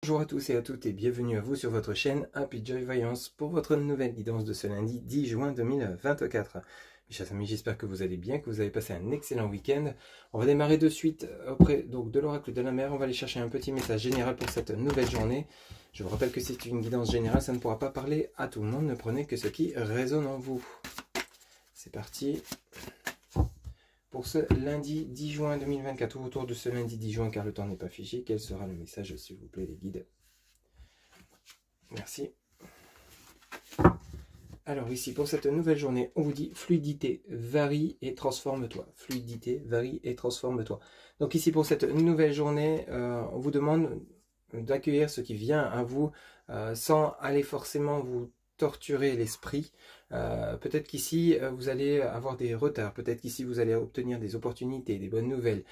Bonjour à tous et à toutes et bienvenue à vous sur votre chaîne Happy Joy Voyance pour votre nouvelle guidance de ce lundi 10 juin 2024. Mes chers amis, j'espère que vous allez bien, que vous avez passé un excellent week-end. On va démarrer de suite auprès donc, de l'oracle de la mer. On va aller chercher un petit message général pour cette nouvelle journée. Je vous rappelle que c'est une guidance générale, ça ne pourra pas parler à tout le monde. Ne prenez que ce qui résonne en vous. C'est parti. Pour ce lundi 10 juin 2024, autour de ce lundi 10 juin, car le temps n'est pas figé, quel sera le message, s'il vous plaît, les guides? Merci. Alors ici, pour cette nouvelle journée, on vous dit fluidité, varie et transforme-toi. Fluidité, varie et transforme-toi. Donc ici, pour cette nouvelle journée, on vous demande d'accueillir ce qui vient à vous sans aller forcément vous torturer l'esprit. Peut-être qu'ici vous allez avoir des retards, peut-être qu'ici vous allez obtenir des opportunités, des bonnes nouvelles,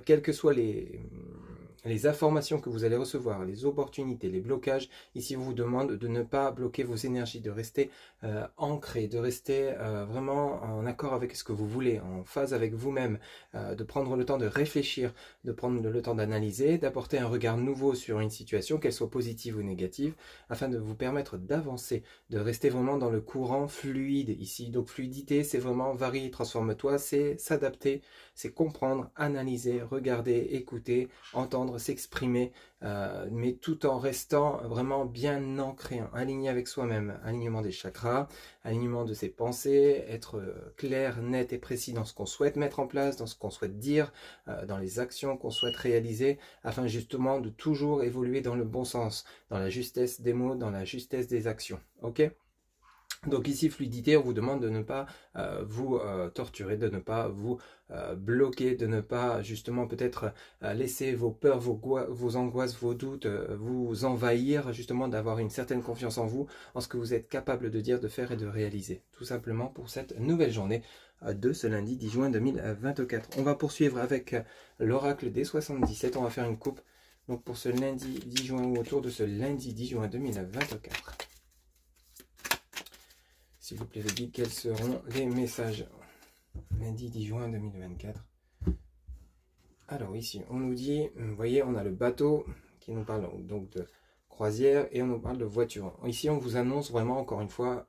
quelles que soient les informations que vous allez recevoir, les opportunités, les blocages. Ici on vous demande de ne pas bloquer vos énergies, de rester ancré, de rester vraiment en accord avec ce que vous voulez, en phase avec vous-même, de prendre le temps de réfléchir, de prendre le temps d'analyser, d'apporter un regard nouveau sur une situation, qu'elle soit positive ou négative, afin de vous permettre d'avancer, de rester vraiment dans le courant fluide ici. Donc fluidité, c'est vraiment varie, transforme-toi, c'est s'adapter, c'est comprendre, analyser, regarder, écouter, entendre, s'exprimer, mais tout en restant vraiment bien ancré, aligné avec soi-même, alignement des chakras, alignement de ses pensées, être clair, net et précis dans ce qu'on souhaite mettre en place, dans ce qu'on souhaite dire, dans les actions qu'on souhaite réaliser, afin justement de toujours évoluer dans le bon sens, dans la justesse des mots, dans la justesse des actions. Ok ? Donc ici, fluidité, on vous demande de ne pas vous torturer, de ne pas vous bloquer, de ne pas justement peut-être laisser vos peurs, vos angoisses, vos doutes vous envahir, justement d'avoir une certaine confiance en vous, en ce que vous êtes capable de dire, de faire et de réaliser. Tout simplement pour cette nouvelle journée de ce lundi 10 juin 2024. On va poursuivre avec l'oracle des 77, on va faire une coupe donc pour ce lundi 10 juin ou autour de ce lundi 10 juin 2024. S'il vous plaît, les guides, quels seront les messages? Lundi 10 juin 2024. Alors ici, on nous dit, vous voyez, on a le bateau qui nous parle donc de croisière et on nous parle de voiture. Ici, on vous annonce vraiment, encore une fois,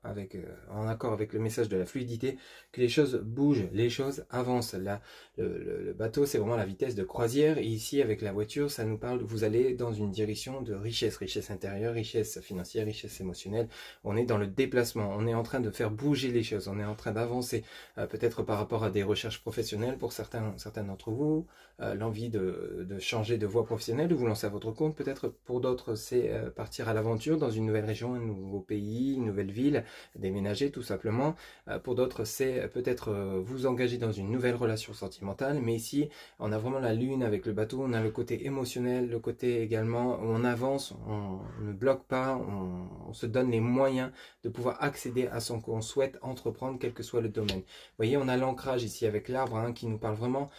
en accord avec le message de la fluidité, que les choses bougent, les choses avancent. Là, le bateau, c'est vraiment la vitesse de croisière. Et ici, avec la voiture, ça nous parle, vous allez dans une direction de richesse, richesse intérieure, richesse financière, richesse émotionnelle. On est dans le déplacement, on est en train de faire bouger les choses, on est en train d'avancer, peut-être par rapport à des recherches professionnelles pour certains d'entre vous, l'envie de changer de voie professionnelle, de vous lancer à votre compte, peut-être pour d'autres, c'est partir à l'aventure dans une nouvelle région, un nouveau pays, une nouvelle ville, déménager tout simplement. Pour d'autres, c'est peut-être vous engager dans une nouvelle relation sentimentale, mais ici, on a vraiment la lune avec le bateau, on a le côté émotionnel, le côté également où on avance, on ne bloque pas, on se donne les moyens de pouvoir accéder à ce qu'on souhaite entreprendre, quel que soit le domaine. Vous voyez, on a l'ancrage ici avec l'arbre qui nous parle vraiment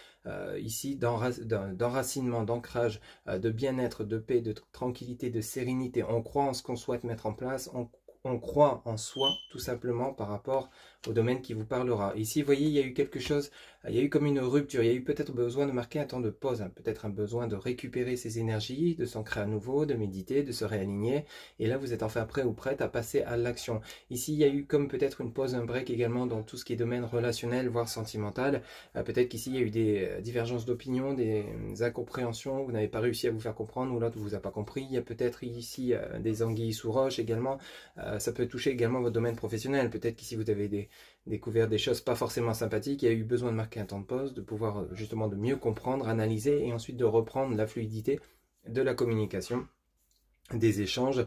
ici d'enracinement, d'ancrage, de bien-être, de paix, de tranquillité, de sérénité. On croit en ce qu'on souhaite mettre en place, on croit en soi tout simplement par rapport au domaine qui vous parlera. Ici, vous voyez, il y a eu quelque chose, il y a eu comme une rupture, il y a eu peut-être besoin de marquer un temps de pause, peut-être un besoin de récupérer ses énergies, de s'ancrer à nouveau, de méditer, de se réaligner. Et là, vous êtes enfin prêt ou prête à passer à l'action. Ici, il y a eu comme peut-être une pause, un break également dans tout ce qui est domaine relationnel, voire sentimental. Peut-être qu'ici, il y a eu des divergences d'opinion, des incompréhensions, vous n'avez pas réussi à vous faire comprendre, ou l'autre ne vous a pas compris. Il y a peut-être ici des anguilles sous roche également. Ça peut toucher également votre domaine professionnel. Peut-être qu'ici, vous avez découvert des choses pas forcément sympathiques, il y a eu besoin de marquer un temps de pause, de pouvoir justement de mieux comprendre, analyser et ensuite de reprendre la fluidité de la communication, des échanges.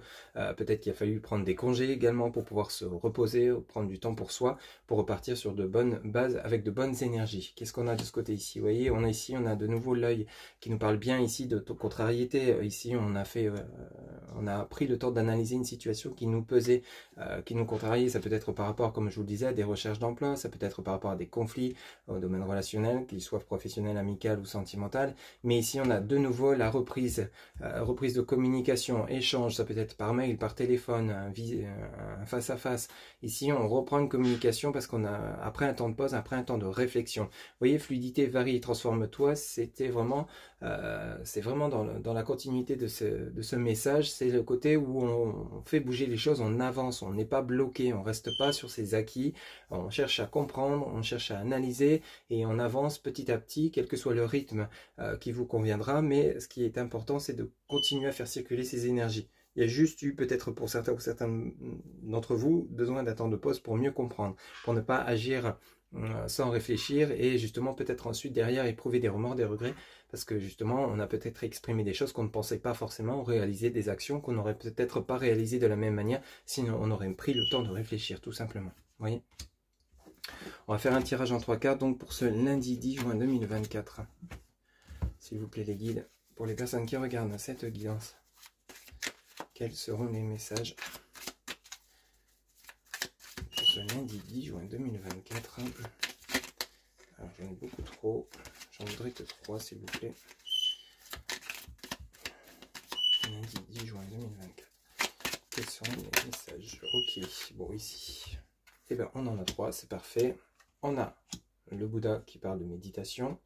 Peut-être qu'il a fallu prendre des congés également pour pouvoir se reposer, prendre du temps pour soi, pour repartir sur de bonnes bases avec de bonnes énergies. Qu'est-ce qu'on a de ce côté ici? Vous voyez, on a de nouveau l'œil qui nous parle bien ici de contrariété. Ici, on a fait On a pris le temps d'analyser une situation qui nous pesait, qui nous contrariait. Ça peut être par rapport, comme je vous le disais, à des recherches d'emploi, ça peut être par rapport à des conflits au domaine relationnel, qu'ils soient professionnels, amical ou sentimental. Mais ici, on a de nouveau la reprise de communication, échange, ça peut être par mail, par téléphone, un face-à-face. Ici, on reprend une communication parce qu'on a, après un temps de pause, après un temps de réflexion. Vous voyez, fluidité, varie, transforme-toi, c'était vraiment, c'est vraiment dans la continuité de ce message. C'est le côté où on fait bouger les choses, on avance, on n'est pas bloqué, on reste pas sur ses acquis, on cherche à comprendre, on cherche à analyser et on avance petit à petit, quel que soit le rythme qui vous conviendra. Mais ce qui est important, c'est de continuer à faire circuler ces énergies. Il y a juste eu, peut-être pour certains ou certains d'entre vous, besoin d'un temps de pause pour mieux comprendre, pour ne pas agir sans réfléchir et justement peut-être ensuite derrière éprouver des remords, des regrets, parce que justement on a peut-être exprimé des choses qu'on ne pensait pas forcément, réalisé des actions qu'on n'aurait peut-être pas réalisées de la même manière, sinon on aurait pris le temps de réfléchir tout simplement. Vous voyez ? On va faire un tirage en 3 cartes donc pour ce lundi 10 juin 2024. S'il vous plaît les guides, pour les personnes qui regardent cette guidance, quels seront les messages pour ce lundi 10 juin 2024? Alors j'en ai beaucoup trop, j'en voudrais que 3 s'il vous plaît. Lundi 10 juin 2024. Quels seront les messages? Ok, bon ici, eh bien on en a 3, c'est parfait. On a le Bouddha qui parle de méditation.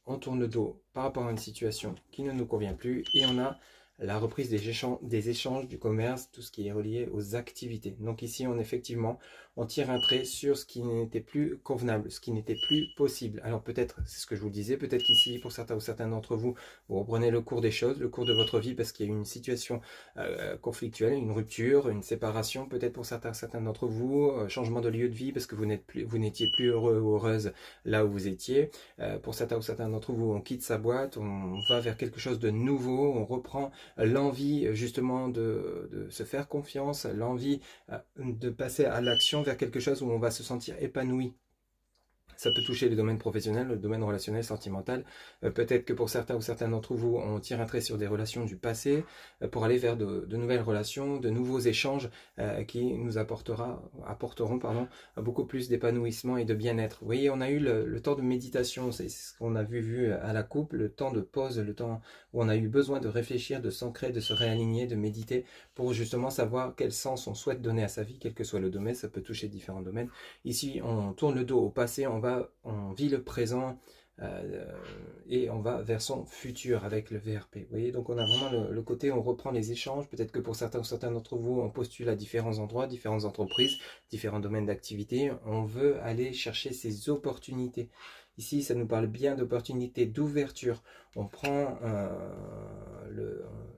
On tourne le dos par rapport à une situation qui ne nous convient plus. Et on a la reprise des échanges, du commerce, tout ce qui est relié aux activités. Donc ici, on tire un trait sur ce qui n'était plus convenable, ce qui n'était plus possible. Alors peut-être, c'est ce que je vous disais, peut-être qu'ici, pour certains ou certains d'entre vous, vous reprenez le cours des choses, le cours de votre vie, parce qu'il y a eu une situation conflictuelle, une rupture, une séparation, peut-être pour certains d'entre vous, changement de lieu de vie, parce que vous n'étiez plus heureux ou heureuse là où vous étiez. Pour certains ou certains d'entre vous, on quitte sa boîte, on va vers quelque chose de nouveau, on reprend l'envie justement de se faire confiance, l'envie de passer à l'action vers quelque chose où on va se sentir épanoui. Ça peut toucher le domaine professionnel, le domaine relationnel, sentimental. Peut-être que pour certains ou certains d'entre vous, on tire un trait sur des relations du passé pour aller vers de nouvelles relations, de nouveaux échanges qui nous apporteront beaucoup plus d'épanouissement et de bien-être. Vous voyez, on a eu le temps de méditation, c'est ce qu'on a vu à la coupe, le temps de pause, le temps où on a eu besoin de réfléchir, de s'ancrer, de se réaligner, de méditer pour justement savoir quel sens on souhaite donner à sa vie, quel que soit le domaine, ça peut toucher différents domaines. Ici, on tourne le dos au passé, on vit le présent et on va vers son futur avec le VRP. Vous voyez, donc on a vraiment le côté, on reprend les échanges. Peut-être que pour certains ou certains d'entre vous, on postule à différents endroits, différentes entreprises, différents domaines d'activité. On veut aller chercher ces opportunités. Ici, ça nous parle bien d'opportunités, d'ouverture. On prend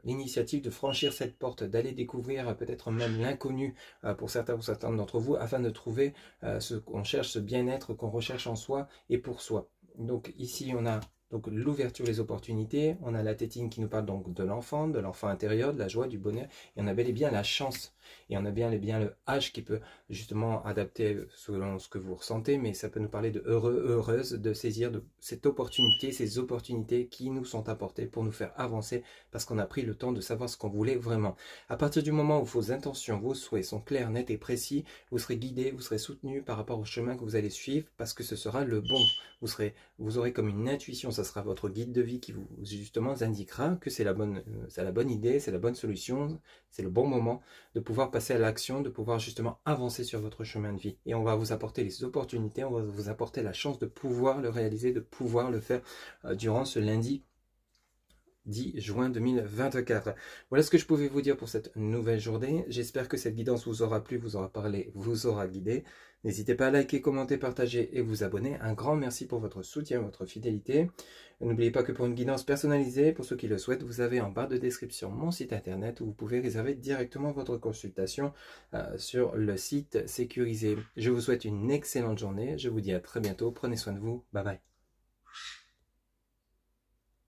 l'initiative de franchir cette porte, d'aller découvrir peut-être même l'inconnu pour certains ou certaines d'entre vous, afin de trouver ce qu'on cherche, ce bien-être qu'on recherche en soi et pour soi. Donc ici, on a donc l'ouverture, les opportunités. On a la tétine qui nous parle donc de l'enfant intérieur, de la joie, du bonheur. Et on a bel et bien la chance. Et on a bien le H qui peut justement adapter selon ce que vous ressentez, mais ça peut nous parler de heureux, heureuse, de saisir de cette opportunité, ces opportunités qui nous sont apportées pour nous faire avancer parce qu'on a pris le temps de savoir ce qu'on voulait vraiment. À partir du moment où vos intentions, vos souhaits sont clairs, nets et précis, vous serez guidé, vous serez soutenu par rapport au chemin que vous allez suivre parce que ce sera le bon. Vous aurez comme une intuition, ça sera votre guide de vie qui vous justement indiquera que c'est la bonne idée, c'est la bonne solution, c'est le bon moment de pouvoir passer à l'action, de pouvoir justement avancer sur votre chemin de vie. Et on va vous apporter les opportunités, on va vous apporter la chance de pouvoir le réaliser, de pouvoir le faire durant ce lundi 10 juin 2024. Voilà ce que je pouvais vous dire pour cette nouvelle journée. J'espère que cette guidance vous aura plu, vous aura parlé, vous aura guidé. N'hésitez pas à liker, commenter, partager et vous abonner. Un grand merci pour votre soutien, votre fidélité. N'oubliez pas que pour une guidance personnalisée, pour ceux qui le souhaitent, vous avez en barre de description mon site internet où vous pouvez réserver directement votre consultation sur le site sécurisé. Je vous souhaite une excellente journée. Je vous dis à très bientôt. Prenez soin de vous. Bye bye.